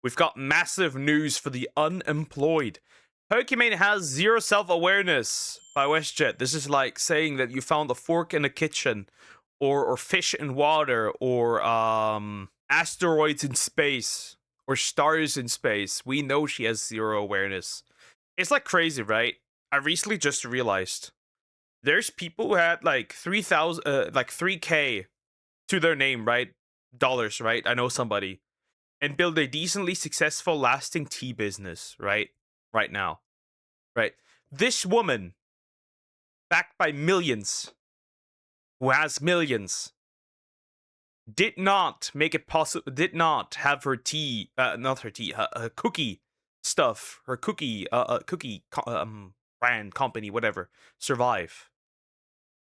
We've got massive news for the unemployed. Pokimaine has zero self-awareness by WestJett. This is like saying that you found a fork in the kitchen, or fish in water, or asteroids in space, or stars in space. We know she has zero awareness. It's like crazy, right? I recently just realized there's people who had like 3,000, like 3K to their name, right? Dollars, right? I know somebody, and build a decently successful, lasting tea business, right? Right now, right? This woman, backed by millions, who has millions, did not make it possible, did not have her tea, not her tea, her cookie stuff, her cookie, brand, company, whatever, survive.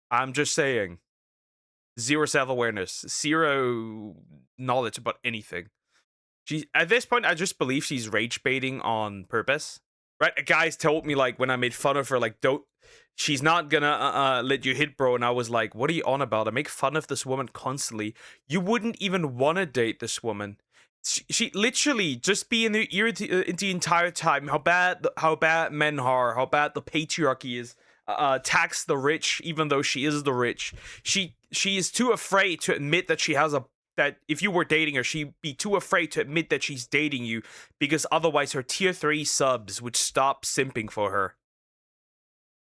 I'm just saying, zero self-awareness, zero knowledge about anything. She, at this point, I just believe she's rage baiting on purpose. Right? A guy's told me, like, when I made fun of her, like, don't, she's not gonna let you hit, bro. And I was like, what are you on about? I make fun of this woman constantly. You wouldn't even want to date this woman. She literally just be in the ear the entire time. How bad men are. How bad the patriarchy is. Tax the rich, even though she is the rich. She is too afraid to admit that she has a, that if you were dating her, she'd be too afraid to admit that she's dating you, because otherwise her tier 3 subs would stop simping for her.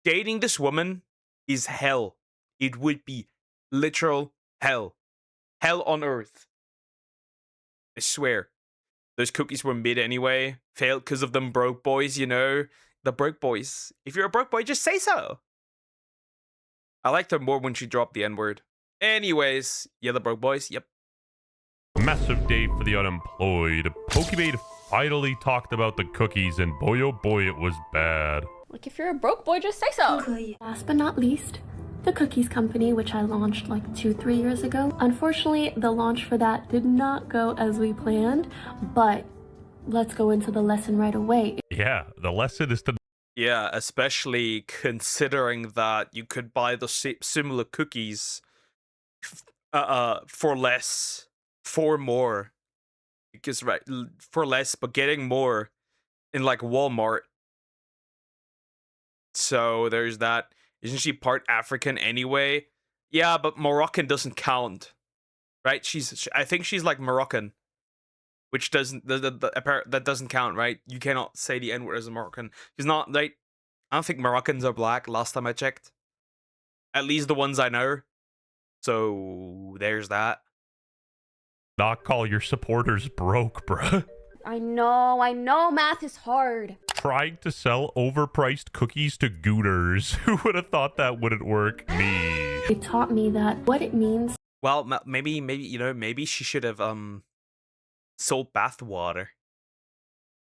Dating this woman is hell. It would be literal hell. Hell on earth. I swear. Those cookies were mid anyway. Failed because of them broke boys, you know? The broke boys. If you're a broke boy, just say so. I liked her more when she dropped the N-word. Anyways, yeah, the broke boys, yep. Massive day for the unemployed. Pokimaine finally talked about the cookies, and boy oh boy, it was bad. Like, if you're a broke boy, just say so. Last but not least, the cookies company, which I launched like 2-3 years ago. Unfortunately, the launch for that did not go as we planned, but let's go into the lesson right away. Yeah, the lesson is to... Yeah, especially considering that you could buy the similar cookies for less, for more. Because, right, for less, but getting more in, like, Walmart. So there's that. Isn't she part African anyway? Yeah, but Moroccan doesn't count, right? I think she's like Moroccan, which doesn't, that doesn't count, right? You cannot say the N-word as a Moroccan. She's not, like, I don't think Moroccans are black, last time I checked. At least the ones I know. So there's that. Not call your supporters broke, bruh. I know, math is hard. Trying to sell overpriced cookies to gooters. Who would have thought that wouldn't work? Me. It taught me that what it means. Well, maybe, you know, maybe she should have, sold bathwater.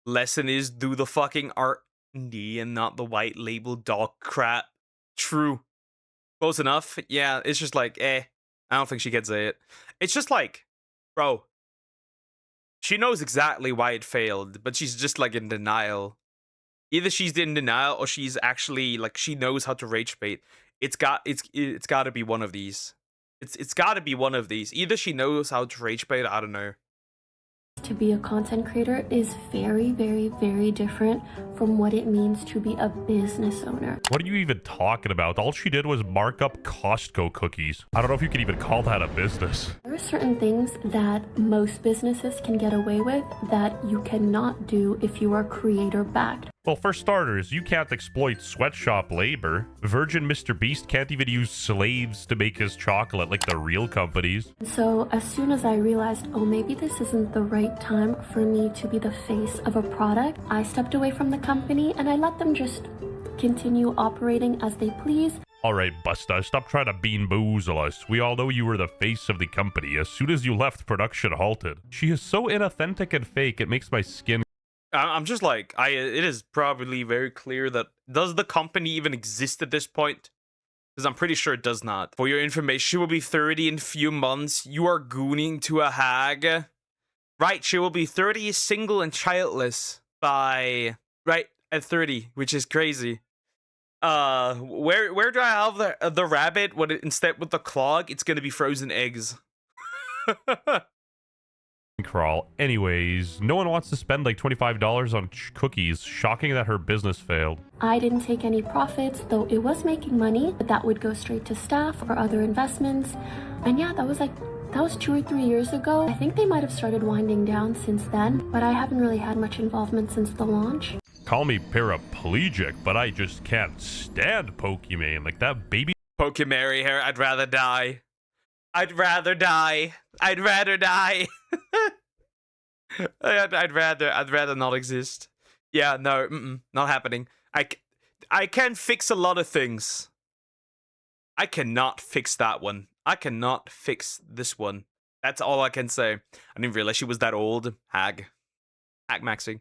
Lesson is, do the fucking R&D and not the white label dog crap. True. Close enough. Yeah, it's just like, I don't think she can say it. It's just like, bro, she knows exactly why it failed, but she's just like in denial. Either she's in denial or she's actually like, she knows how to rage bait. It's got to be one of these. It's got to be one of these. Either she knows how to rage bait, I don't know. To be a content creator is very, very, very different from what it means to be a business owner. What are you even talking about? All she did was mark up Costco cookies. I don't know if you can even call that a business. There are certain things that most businesses can get away with that you cannot do if you are creator backed. Well, for starters, you can't exploit sweatshop labor. Virgin Mr. Beast can't even use slaves to make his chocolate like the real companies. So as soon as I realized, oh, maybe this isn't the right time for me to be the face of a product, I stepped away from the company and I let them just continue operating as they please. All right, Busta, stop trying to bean boozle us. We all know you were the face of the company. As soon as you left, production halted. She is so inauthentic and fake, it makes my skin... I'm just like, it is probably very clear that, does the company even exist at this point? Because I'm pretty sure it does not. For your information, she will be 30 in few months. You are gooning to a hag. Right, she will be 30, single and childless by, right, at 30, which is crazy. Where do I have the rabbit? Instead with the clog, it's gonna be frozen eggs. crawl. Anyways, no one wants to spend like $25 on cookies. Shocking that her business failed. I didn't take any profits, though it was making money, but that would go straight to staff or other investments. And yeah, that was 2 or 3 years ago. I think they might have started winding down since then, but I haven't really had much involvement since the launch. Call me paraplegic, but I just can't stand Pokimaine. Like that baby. Pokimaine here. I'd rather die. I'd rather die. I'd rather die. I'd rather not exist. Yeah, no, not happening. I can fix a lot of things. I cannot fix that one. I cannot fix this one. That's all I can say. I didn't realize she was that old. Hag maxing. I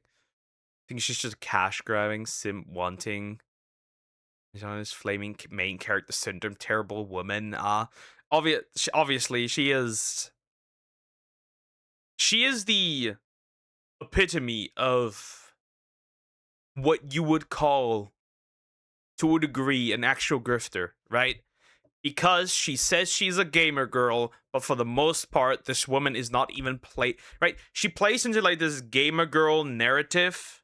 think she's just cash grabbing, simp wanting. He's on his flaming main character syndrome. Terrible woman. Obviously, she is the epitome of what you would call, to a degree, an actual grifter, right? Because she says she's a gamer girl, but for the most part, this woman is not even right? She plays into like this gamer girl narrative,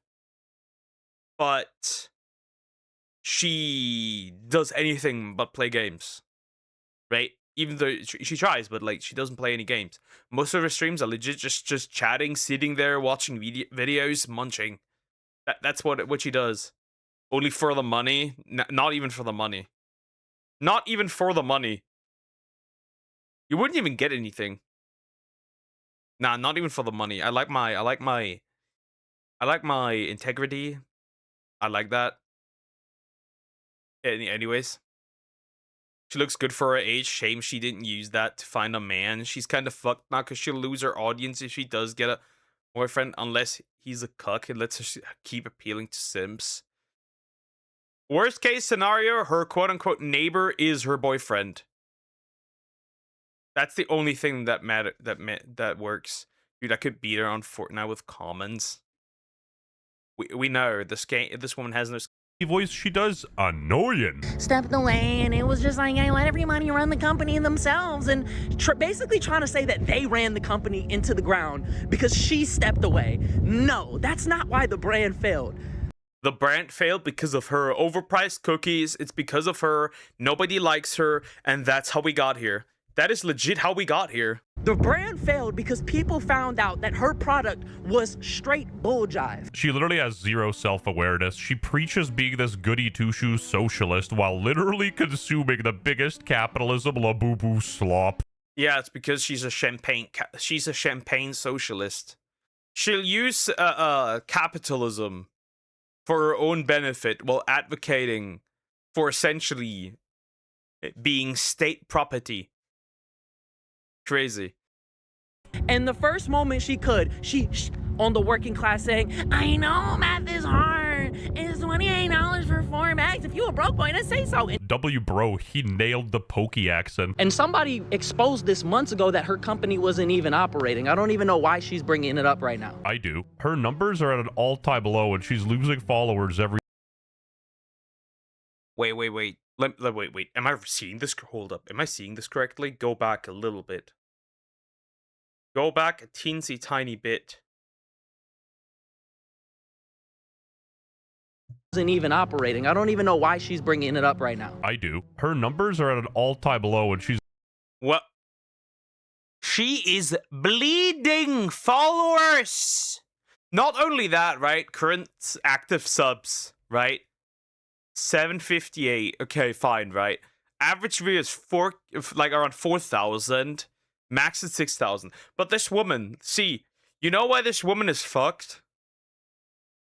but she does anything but play games, right? Even though she tries, but like she doesn't play any games. Most of her streams are legit just chatting, sitting there, watching videos, munching. That's what she does. Only for the money. Not even for the money. Not even for the money. You wouldn't even get anything. Nah, not even for the money. I like my integrity. I like that. Anyways. She looks good for her age. Shame she didn't use that to find a man. She's kind of fucked now because she'll lose her audience if she does get a boyfriend, unless he's a cuck and lets her keep appealing to simps. Worst case scenario, her quote-unquote neighbor is her boyfriend. That's the only thing that that works. Dude, I could beat her on Fortnite with commons. We know this woman has no voice. She does annoying. Stepped away, and it was just like, I let everybody run the company themselves, and basically trying to say that they ran the company into the ground because she stepped away. No, that's not why the brand failed. The brand failed because of her overpriced cookies. It's because of her. Nobody likes her, and that's how we got here. That is legit how we got here. The brand failed because people found out that her product was straight bull jive. She literally has zero self-awareness. She preaches being this goody two-shoes socialist while literally consuming the biggest capitalism labubu slop. Yeah, it's because she's a champagne socialist. She'll use capitalism for her own benefit while advocating for essentially it being state property. Crazy. And the first moment she could, she on the working class saying, I know math is hard. It's $28 for 4 max. If you a broke boy, then say so. W bro, he nailed the Poki accent. And somebody exposed this months ago that her company wasn't even operating. I don't even know why she's bringing it up right now. I do. Her numbers are at an all-time low and she's losing followers every... Wait. Wait. Am I seeing this? Hold up. Am I seeing this correctly? Go back a little bit. Go back a teensy tiny bit. Isn't even operating. I don't even know why she's bringing it up right now. I do. Her numbers are at an all-time low and she's... What? She is bleeding followers. Not only that, right? Current active subs, right? 758. Okay, fine, right? Average view is around 4,000. Max is 6,000. But this woman, see, you know why this woman is fucked?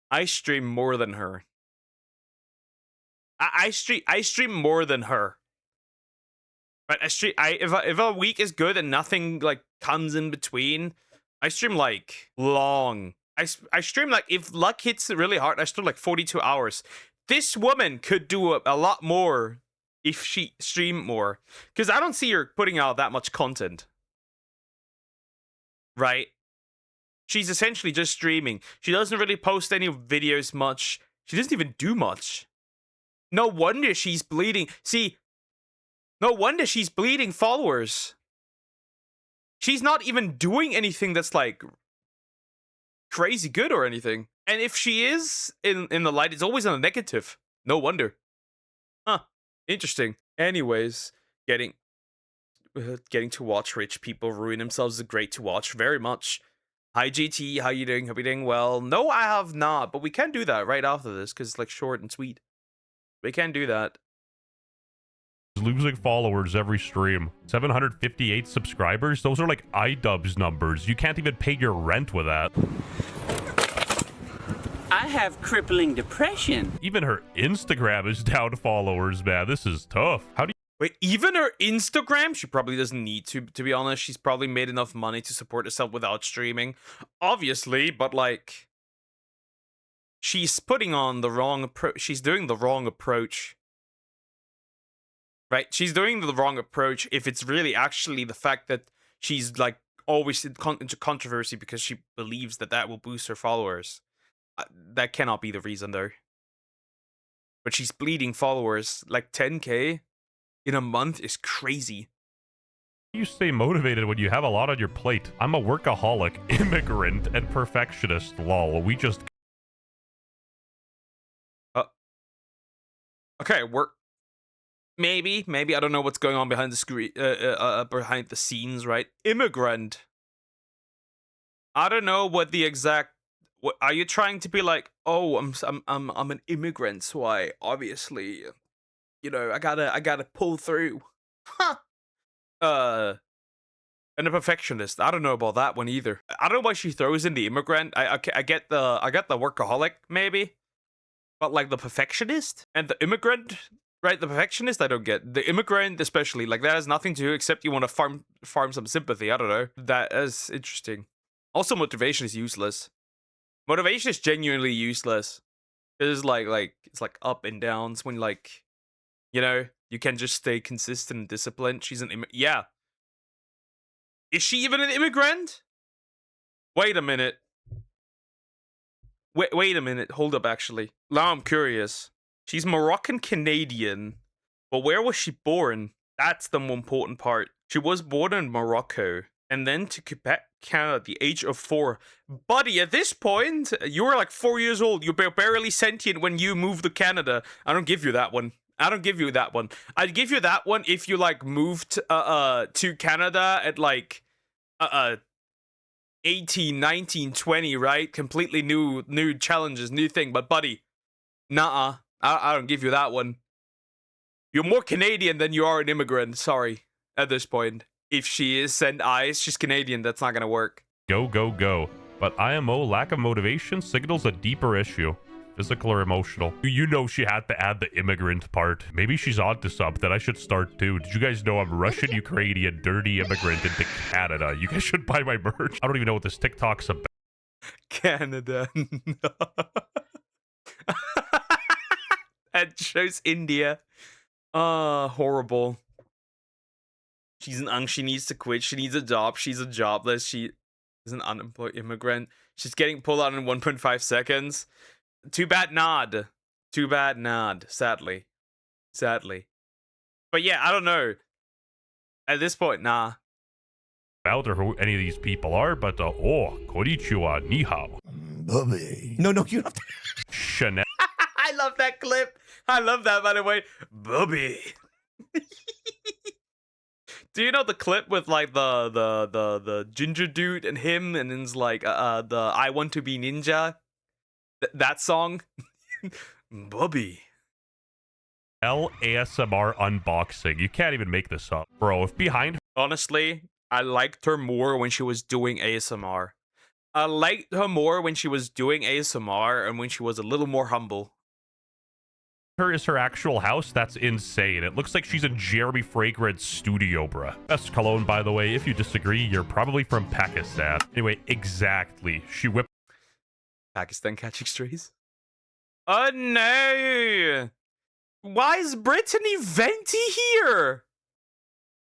I stream more than her. I stream more than her. Right? If a week is good and nothing like comes in between, I stream like long. I stream like, if luck hits it really hard, I stream like 42 hours. This woman could do a lot more if she streamed more. Because I don't see her putting out that much content. Right? She's essentially just streaming. She doesn't really post any videos much. She doesn't even do much. No wonder she's bleeding. See, no wonder she's bleeding followers. She's not even doing anything that's like crazy good or anything. And if she is in the light, it's always on a negative. No wonder. Huh. Interesting. Anyways, getting to watch rich people ruin themselves is great to watch. Very much. Hi GT, how you doing? Hope you're doing well. No, I have not, but we can do that right after this because it's like short and sweet. We can do that. Losing followers every stream. 758 subscribers? Those are like iDubbbz numbers. You can't even pay your rent with that. I have crippling depression. Even her Instagram is down followers, man. This is tough. How do you... Wait, even her Instagram? She probably doesn't need to be honest. She's probably made enough money to support herself without streaming. Obviously, but like... she's putting on the wrong approach. She's doing the wrong approach. Right? She's doing the wrong approach if it's really actually the fact that she's like always into controversy because she believes that that will boost her followers. That cannot be the reason though. But she's bleeding followers. Like 10k in a month is crazy. You stay motivated when you have a lot on your plate? I'm a workaholic, immigrant, and perfectionist. Lol. We just... Okay, maybe I don't know what's going on behind the screen, behind the scenes, right? Immigrant. I don't know what the exact. What are you trying to be like? Oh, I'm an immigrant, so I obviously, you know, I gotta pull through. Huh. And a perfectionist. I don't know about that one either. I don't know why she throws in the immigrant. I get the workaholic maybe, but like the perfectionist and the immigrant. Right, the perfectionist I don't get. The immigrant especially, like that has nothing to do except you want to farm some sympathy. I don't know. That is interesting. Also, motivation is useless. Motivation is genuinely useless. It's like it's like up and downs when like, you know, you can just stay consistent and disciplined. She's an yeah. Is she even an immigrant? Wait a minute. Wait a minute. Hold up, actually. Now I'm curious. She's Moroccan Canadian, but where was she born? That's the more important part. She was born in Morocco and then to Quebec, Canada at the age of 4. Buddy, at this point, you were like 4 years old. You're barely sentient when you moved to Canada. I don't give you that one. I'd give you that one if you like moved to Canada at like 18, 19, 20, right? Completely new challenges, new thing. But buddy, nah. I don't give you that one. You're more Canadian than you are an immigrant. Sorry, at this point. If she is send eyes, she's Canadian. That's not gonna work. Go, go, go. But IMO, lack of motivation, signals a deeper issue. Physical or emotional. You know she had to add the immigrant part. Maybe she's onto something. I should start too. Did you guys know I'm Russian, Ukrainian, dirty immigrant into Canada? You guys should buy my merch. I don't even know what this TikTok's about. Canada. That shows India. Horrible. She's she needs to quit. She needs a job. She's a jobless. She is an unemployed immigrant. She's getting pulled out in 1.5 seconds. Too bad nod. Too bad nod. Sadly. But yeah, I don't know. At this point, nah. About or who any of these people are, but oh, konnichiwa, ni hao. Bubby. No, you have to. Chanel. I love that clip. I love that, by the way. Bubby. Do you know the clip with like the ginger dude and him, and then it's like the I Want to Be Ninja? That song? Bubby. ASMR unboxing. You can't even make this up. Bro, if behind... Honestly, I liked her more when she was doing ASMR. I liked her more when she was doing ASMR and when she was a little more humble. Her is her actual house? That's insane. It looks like she's in Jeremy Fragrant's studio, bruh. Best cologne, by the way. If you disagree, you're probably from Pakistan. Anyway, exactly. She whipped... Pakistan catching strays? Oh no! Why is Brittany Venti here?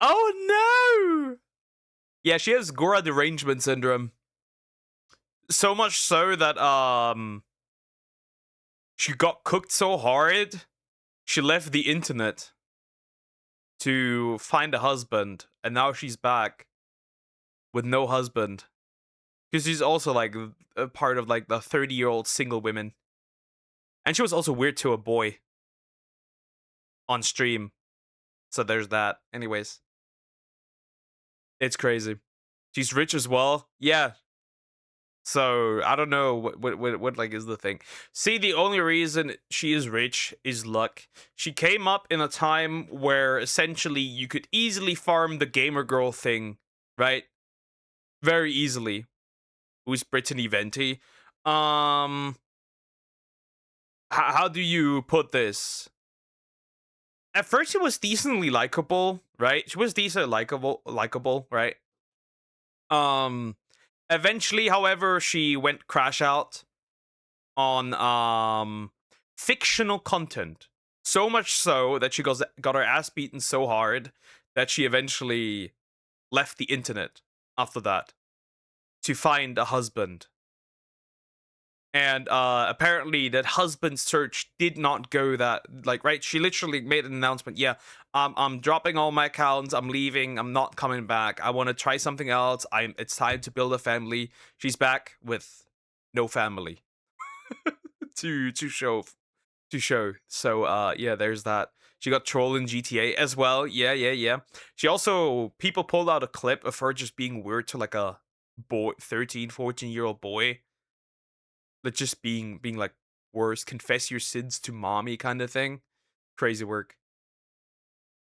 Oh no! Yeah, she has Gora derangement syndrome. So much so that she got cooked so hard, she left the internet to find a husband, and now she's back. with no husband. Because she's also like a part of like the 30-year-old single women. And she was also weird to a boy on stream. So there's that. Anyways. It's crazy. She's rich as well. Yeah. So I don't know what like is the thing. See, the only reason she is rich is luck. She came up in a time where essentially you could easily farm the gamer girl thing, right? Very easily. Who's Brittany Venti? How do you put this? At first, she was decently likable, right? She was decently likable, right? Eventually, however, she went crash out on fictional content. So much so that she got her ass beaten so hard that she eventually left the internet after that to find a husband. And apparently that husband search did not go that, like, right? She literally made an announcement. Yeah, I'm dropping all my accounts. I'm leaving. I'm not coming back. I want to try something else. It's time to build a family. She's back with no family to show. So yeah, there's that. She got trolled in GTA as well. Yeah. She also, people pulled out a clip of her just being weird to like a boy, 13, 14-year-old boy. But just being like, worse, confess your sins to mommy kind of thing. Crazy work.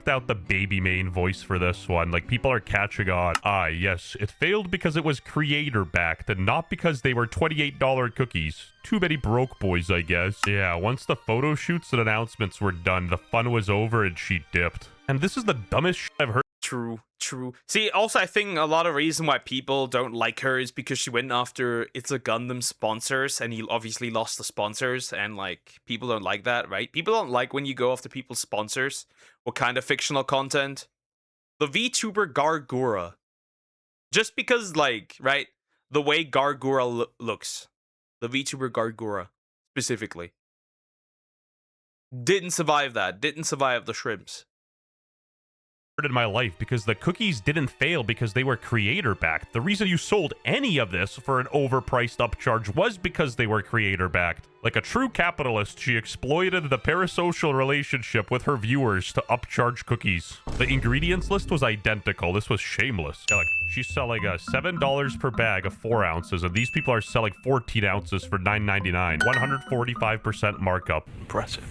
Out the baby main voice for this one. Like, people are catching on. Ah, yes, it failed because it was creator backed and not because they were $28 cookies. Too many broke boys, I guess. Yeah, once the photo shoots and announcements were done, the fun was over and she dipped. And this is the dumbest shit I've heard. True. See, also, I think a lot of reason why people don't like her is because she went after It's a Gundam sponsors, and he obviously lost the sponsors, and, like, people don't like that, right? People don't like when you go after people's sponsors. What kind of fictional content? The VTuber Gargura. Just because, like, right, the way Gargura looks. The VTuber Gargura, specifically. Didn't survive that. Didn't survive the shrimps. In my life, because the cookies didn't fail because they were creator backed. The reason you sold any of this for an overpriced upcharge was because they were creator backed. Like a true capitalist, she exploited the parasocial relationship with her viewers to upcharge cookies. The ingredients list was identical. This was shameless. Yeah, like, she's selling $7 per bag of 4 ounces, and these people are selling 14 ounces for $9.99. 145% markup. Impressive.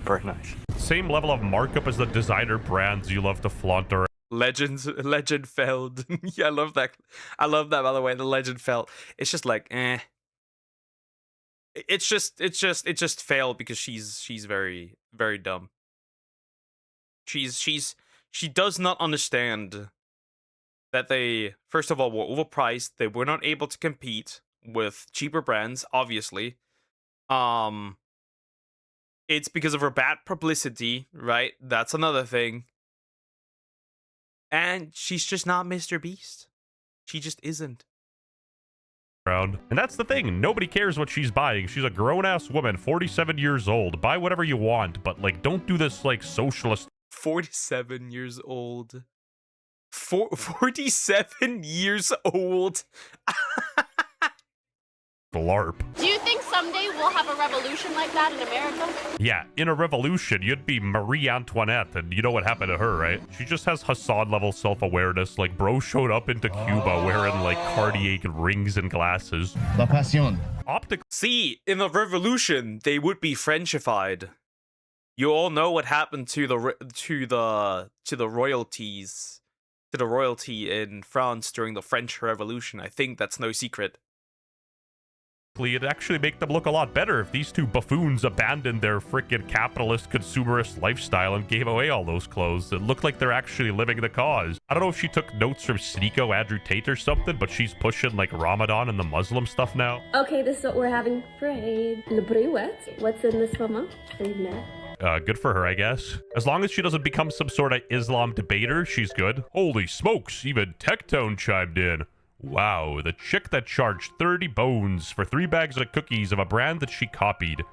Very nice. Same level of markup as the designer brands you love to flaunt around. Legend failed. Yeah, I love that. I love that, by the way. The legend failed. It's just like, eh. It just failed because she's very, very dumb. She does not understand that they, first of all, were overpriced. They were not able to compete with cheaper brands, obviously. It's because of her bad publicity, right? That's another thing. And she's just not Mr. Beast. She just isn't. And that's the thing. Nobody cares what she's buying. She's a grown-ass woman, 47 years old. Buy whatever you want, but, like, don't do this, like, socialist. 47 years old. 47 years old. LARP. Do you think someday we'll have a revolution like that in America? Yeah, in a revolution, you'd be Marie Antoinette, and you know what happened to her, right? She just has Hassan-level self-awareness. Like, bro showed up into Cuba wearing, like, Cartier rings and glasses. La Passion. See, in the revolution, they would be Frenchified. You all know what happened to the royalties, to the royalty in France during the French Revolution. I think that's no secret. It'd actually make them look a lot better if these two buffoons abandoned their frickin' capitalist consumerist lifestyle and gave away all those clothes. It looked like they're actually living the cause. I don't know if she took notes from Sneeko Andrew Tate or something, but she's pushing like Ramadan and the Muslim stuff now. Okay, this is what we're having for Eid. Le brouette. What's in this mama? Good for her, I guess. As long as she doesn't become some sort of Islam debater, she's good. Holy smokes, even Tectone chimed in. Wow, the chick that charged 30 bones for 3 bags of cookies of a brand that she copied.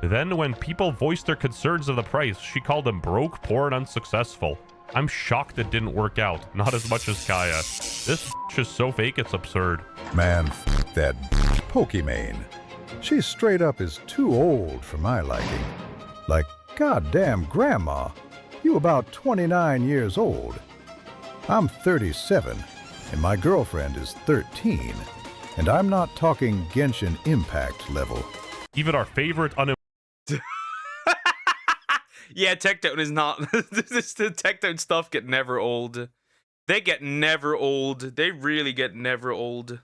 Then when people voiced their concerns of the price, she called them broke, poor, and unsuccessful. I'm shocked it didn't work out. Not as much as Kaya. This is so fake, it's absurd. Man, that Pokimaine. She straight up is too old for my liking. Like, goddamn grandma, you about 29 years old. I'm 37, and my girlfriend is 13. And I'm not talking Genshin Impact level. Even our favorite Yeah, Tectone is not. The Tectone stuff get never old. They get never old. They really get never old.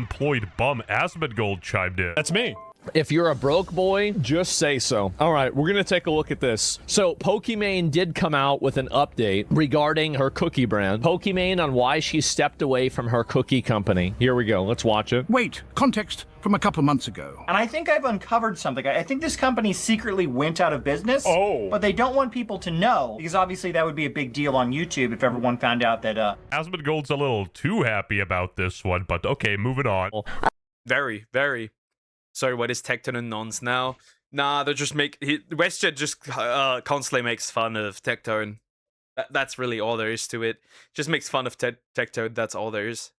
unemployed bum Asmongold chimed in. That's me. If you're a broke boy, just say so. All right, we're going to take a look at this. So, Pokimaine did come out with an update regarding her cookie brand. Pokimaine on why she stepped away from her cookie company. Here we go. Let's watch it. Wait, context from a couple of months ago. And I think I've uncovered something. I think this company secretly went out of business. Oh. But they don't want people to know, because obviously that would be a big deal on YouTube if everyone found out that, Asmongold's a little too happy about this one, but okay, moving on. Very, very. Sorry, what is Tecton and Nons now? Nah, they're just WestJett just constantly makes fun of Tectone. That's really all there is to it. Just makes fun of Tectone, that's all there is.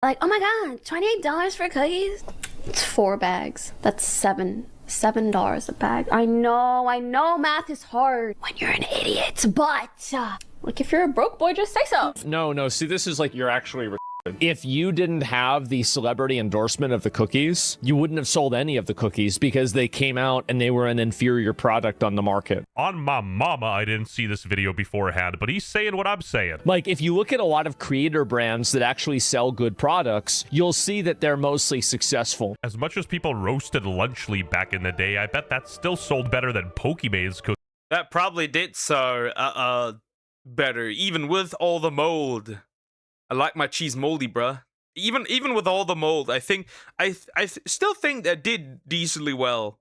Like, oh my god, $28 for cookies? It's 4 bags. That's $7 a bag. I know math is hard when you're an idiot, but like if you're a broke boy, just say so. No, see, this is like you're actually if you didn't have the celebrity endorsement of the cookies, you wouldn't have sold any of the cookies because they came out and they were an inferior product on the market. On my mama, I didn't see this video beforehand, but he's saying what I'm saying. Like, if you look at a lot of creator brands that actually sell good products, you'll see that they're mostly successful. As much as people roasted Lunchly back in the day, I bet that still sold better than Pokimaine's cookies. That probably did so better, even with all the mold. I like my cheese moldy, bruh. Even with all the mold, I think I still think that did decently well.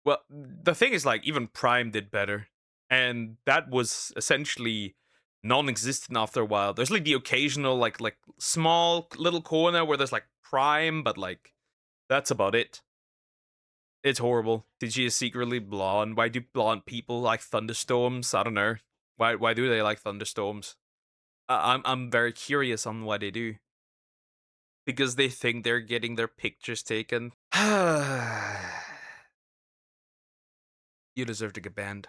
Well, the thing is, like, even Prime did better, and that was essentially non-existent after a while. There's like the occasional like small little corner where there's like Prime, but like that's about it. It's horrible. TG is secretly blonde. Why do blonde people like thunderstorms? I don't know. Why do they like thunderstorms? I'm very curious on why they do. Because they think they're getting their pictures taken. You deserve to get banned.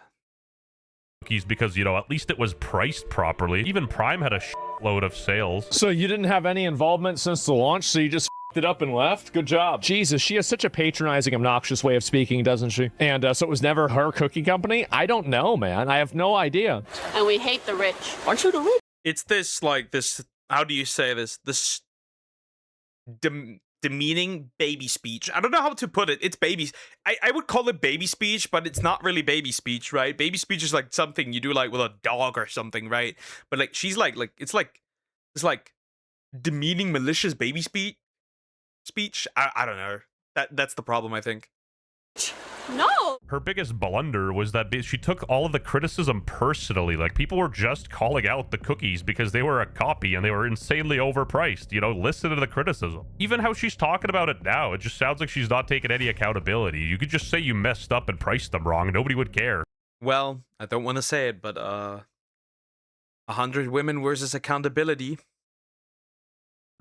Because, you know, at least it was priced properly. Even Prime had a shitload of sales. So you didn't have any involvement since the launch, so you just it up and left? Good job. Jesus, she has such a patronizing, obnoxious way of speaking, doesn't she? And so it was never her cookie company? I don't know, man. I have no idea. And we hate the rich. Aren't you the rich? It's this, like, this, how do you say this? This demeaning baby speech. I don't know how to put it. It's babies. I would call it baby speech, but it's not really baby speech, right? Baby speech is like something you do like with a dog or something, right? But like she's like it's like demeaning, malicious baby speech. I don't know. That's the problem, I think. No. Her biggest blunder was that she took all of the criticism personally. Like, people were just calling out the cookies because they were a copy and they were insanely overpriced. You know, listen to the criticism. Even how she's talking about it now, it just sounds like she's not taking any accountability. You could just say you messed up and priced them wrong. Nobody would care. Well, I don't want to say it, but 100 women versus accountability.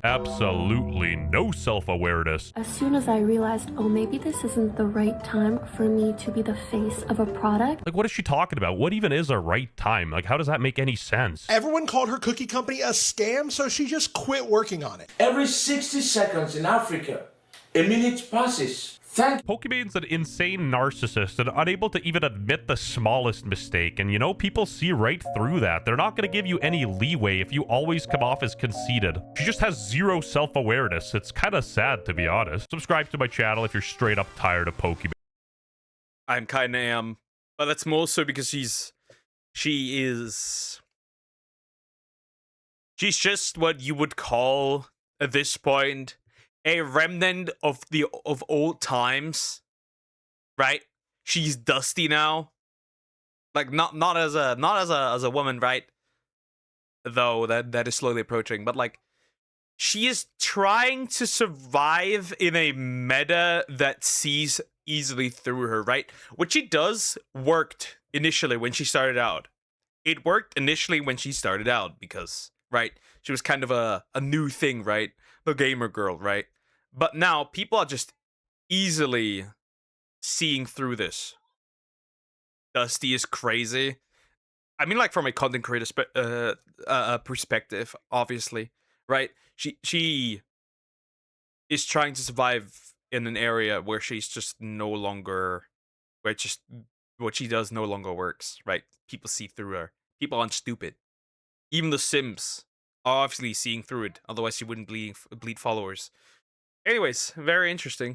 Absolutely no self-awareness. As soon as I realized, oh, maybe this isn't the right time for me to be the face of a product. Like, what is she talking about? What even is a right time? Like, how does that make any sense? Everyone called her cookie company a scam, so she just quit working on it. Every 60 seconds in Africa, a minute passes. Pokimaine's an insane narcissist and unable to even admit the smallest mistake. And, you know, people see right through that. They're not going to give you any leeway if you always come off as conceited. She just has zero self-awareness. It's kind of sad, to be honest. Subscribe to my channel if you're straight up tired of Pokimaine. I'm kind of am. But that's more so because she's just what you would call, at this point, a remnant of old times, right? She's dusty now, like not as a woman, right? Though that is slowly approaching, but like she is trying to survive in a meta that sees easily through her, right? What she does worked initially when she started out. it worked initially when she started out because, right, she was kind of a new thing, right? The gamer girl, right? But now people are just easily seeing through this. Dusty is crazy. I mean, like from a content creator perspective, obviously, right? She is trying to survive in an area where she's just no longer, where it's just what she does no longer works, right? People see through her. People aren't stupid. Even the Sims are obviously seeing through it. Otherwise, she wouldn't bleed followers. Anyways, very interesting.